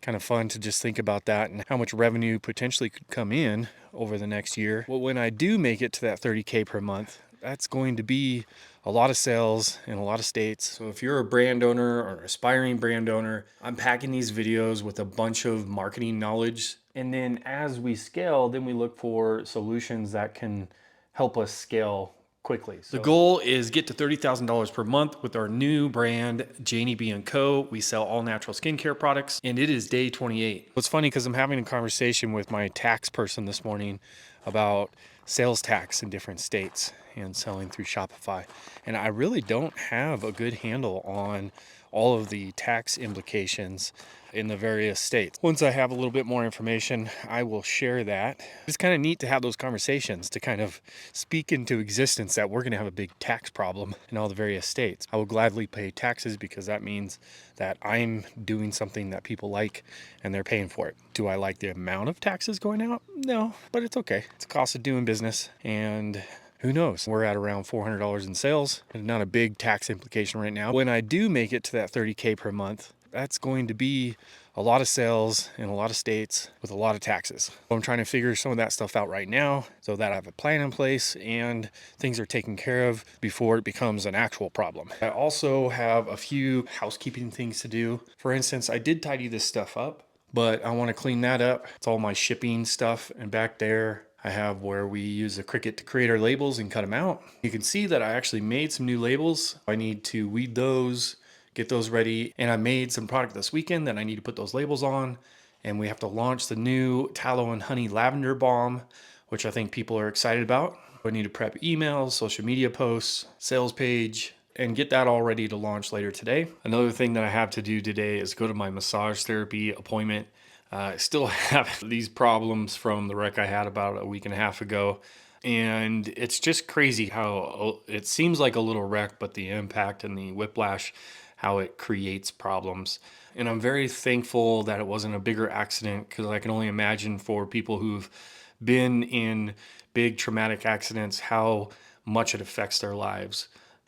kind of fun to just think about that and how much revenue potentially could come in over the next year. Well, when I do make it to that 30K per month, that's going to be a lot of sales in a lot of states. So if you're a brand owner or aspiring brand owner, I'm packing these videos with a bunch of marketing knowledge. And then as we scale, then we look for solutions that can help us scale quickly. So the goal is get to $30,000 per month with our new brand, Janey B & Co. We sell all natural skincare products, and it is day 28. It's funny because I'm having a conversation with my tax person this morning about sales tax in different states and selling through Shopify. And I really don't have a good handle on all of the tax implications in the various states. Once I have a little bit more information, I will share that. It's kind of neat to have those conversations to kind of speak into existence that we're going to have a big tax problem in all the various states. I will gladly pay taxes because that means that I'm doing something that people like and they're paying for it. Do I like the amount of taxes going out? No, but it's okay. It's a cost of doing business, and who knows? We're at around $400 in sales and not a big tax implication right now. When I do make it to that 30K per month, that's going to be a lot of sales in a lot of states with a lot of taxes. I'm trying to figure some of that stuff out right now so that I have a plan in place and things are taken care of before it becomes an actual problem. I also have a few housekeeping things to do. For instance, I did tidy this stuff up, but I want to clean that up. It's all my shipping stuff, and back there I have where we use a Cricut to create our labels and cut them out. You can see that I actually made some new labels. I need to weed those, get those ready, and I made some product this weekend that I need to put those labels on, and we have to launch the new Tallow and Honey Lavender Balm, which I think people are excited about. I need to prep emails, social media posts, sales page, and get that all ready to launch later today. Another thing that I have to do today is go to my massage therapy appointment. I still have these problems from the wreck I had about a week and a half ago. And it's just crazy how it seems like a little wreck, but the impact and the whiplash, how it creates problems. And I'm very thankful that it wasn't a bigger accident, because I can only imagine for people who've been in big traumatic accidents, how much it affects their lives.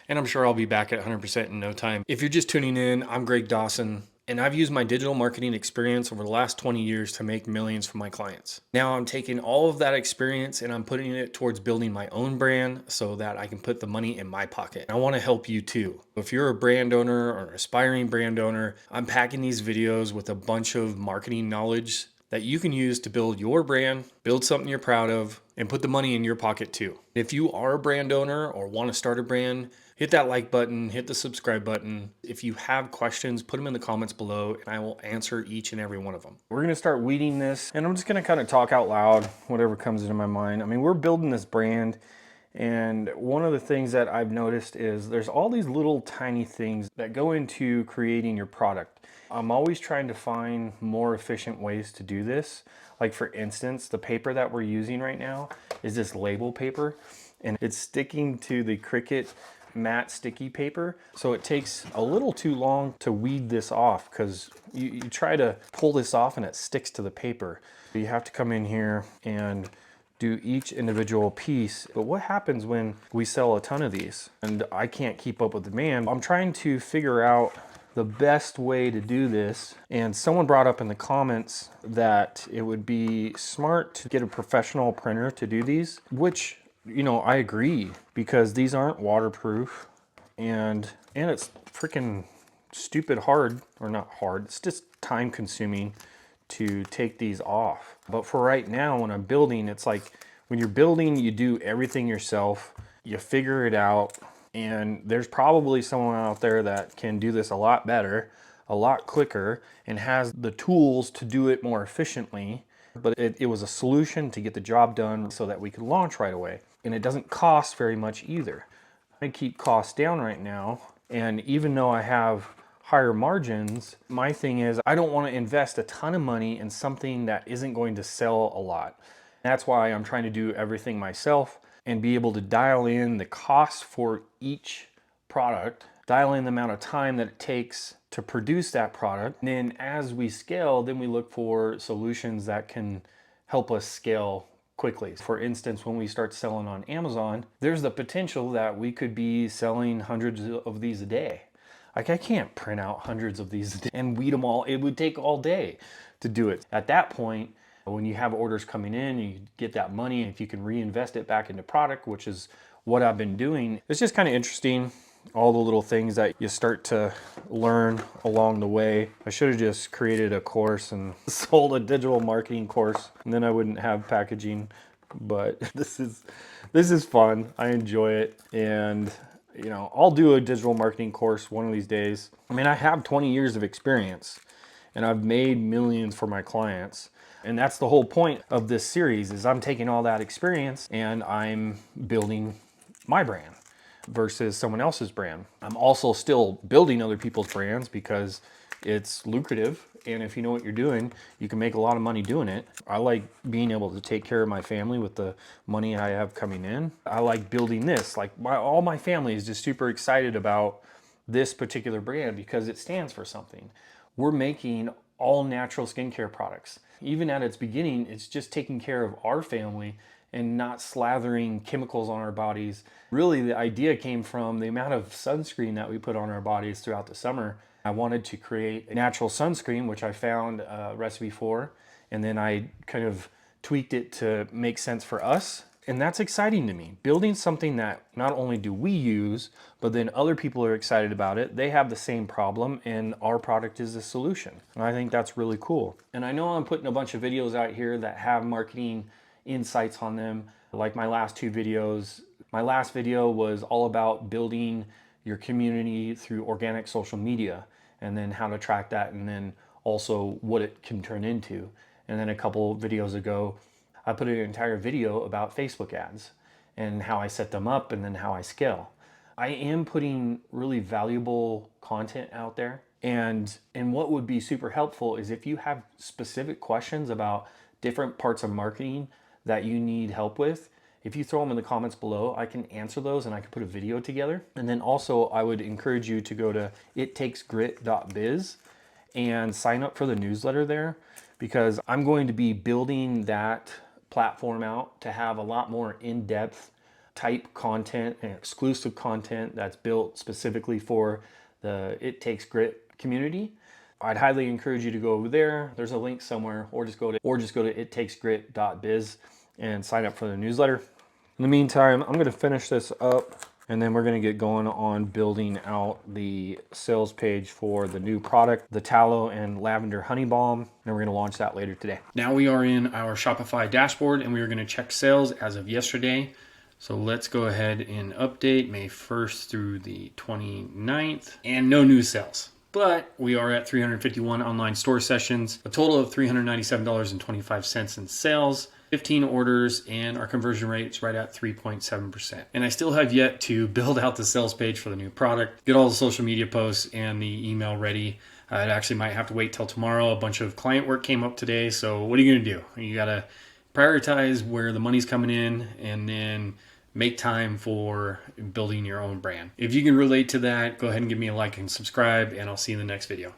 And I'm sure I'll be back at 100% in no time. If you're just tuning in, I'm Greg Dawson, and I've used my digital marketing experience over the last 20 years to make millions for my clients. Now I'm taking all of that experience and I'm putting it towards building my own brand so that I can put the money in my pocket. I want to help you too. If you're a brand owner or aspiring brand owner, I'm packing these videos with a bunch of marketing knowledge that you can use to build your brand, build something you're proud of, and put the money in your pocket too. If you are a brand owner or want to start a brand, hit that like button, hit the subscribe button. If you have questions, put them in the comments below and I will answer each and every one of them. We're gonna start weeding this, and I'm just gonna kind of talk out loud, whatever comes into my mind. I mean, we're building this brand, and one of the things that I've noticed is there's all these little tiny things that go into creating your product. I'm always trying to find more efficient ways to do this. Like for instance, the paper that we're using right now is this label paper, and it's sticking to the Cricut matte sticky paper. So it takes a little too long to weed this off, because you try to pull this off and it sticks to the paper. You have to come in here and do each individual piece. But what happens when we sell a ton of these and I can't keep up with demand? I'm trying to figure out the best way to do this, and someone brought up in the comments that it would be smart to get a professional printer to do these, which, you know, I agree, because these aren't waterproof, and it's freaking stupid hard, or not hard, it's just time consuming to take these off. But for right now, when I'm building, it's like when you're building, you do everything yourself, you figure it out. And there's probably someone out there that can do this a lot better, a lot quicker, and has the tools to do it more efficiently. But it was a solution to get the job done so that we could launch right away. And it doesn't cost very much either. I keep costs down right now. And even though I have higher margins, my thing is I don't want to invest a ton of money in something that isn't going to sell a lot. That's why I'm trying to do everything myself and be able to dial in the cost for each product, dial in the amount of time that it takes to produce that product. And then as we scale, then we look for solutions that can help us scale quickly. For instance, when we start selling on Amazon, there's the potential that we could be selling hundreds of these a day. Like, I can't print out hundreds of these a day and weed them all. It would take all day. to do it. At that point, when you have orders coming in, you get that money, and if you can reinvest it back into product, which is what I've been doing, it's just kind of interesting. All the little things that you start to learn along the way. I should have just created a course and sold a digital marketing course, and then I wouldn't have packaging. But this is fun. I enjoy it, and you know, I'll do a digital marketing course one of these days. I mean, I have 20 years of experience, and I've made millions for my clients. And that's the whole point of this series, is I'm taking all that experience and I'm building my brand versus someone else's brand. I'm also still building other people's brands because it's lucrative. And if you know what you're doing, you can make a lot of money doing it. I like being able to take care of my family with the money I have coming in. I like building this. Like all my family is just super excited about this particular brand because it stands for something. We're making all natural skincare products. Even at its beginning, it's just taking care of our family and not slathering chemicals on our bodies. Really, the idea came from the amount of sunscreen that we put on our bodies throughout the summer. I wanted to create a natural sunscreen, which I found a recipe for, and then I kind of tweaked it to make sense for us. And that's exciting to me. Building something that not only do we use, but then other people are excited about it. They have the same problem and our product is the solution. And I think that's really cool. And I know I'm putting a bunch of videos out here that have marketing insights on them, like my last two videos. My last video was all about building your community through organic social media, and then how to track that, and then also what it can turn into. And then a couple videos ago, I put an entire video about Facebook ads and how I set them up and then how I scale. I am putting really valuable content out there. And what would be super helpful is if you have specific questions about different parts of marketing that you need help with, if you throw them in the comments below, I can answer those and I can put a video together. And then also I would encourage you to go to ittakesgrit.biz and sign up for the newsletter there, because I'm going to be building that platform out to have a lot more in-depth type content and exclusive content that's built specifically for the It Takes Grit community. I'd highly encourage you to go over there. There's a link somewhere, or just go to ittakesgrit.biz and sign up for the newsletter. In the meantime, I'm going to finish this up, and then we're going to get going on building out the sales page for the new product, the Tallow and Lavender Honey Balm, and we're going to launch that later today. Now we are in our Shopify dashboard, and we are going to check sales as of yesterday. So let's go ahead and update May 1st through the 29th, and no new sales. But we are at 351 online store sessions, a total of $397.25 in sales, 15 orders, and our conversion rate is right at 3.7%. And I still have yet to build out the sales page for the new product, get all the social media posts and the email ready. It actually might have to wait till tomorrow. A bunch of client work came up today. So what are you going to do? You got to prioritize where the money's coming in and then make time for building your own brand. If you can relate to that, go ahead and give me a like and subscribe, and I'll see you in the next video.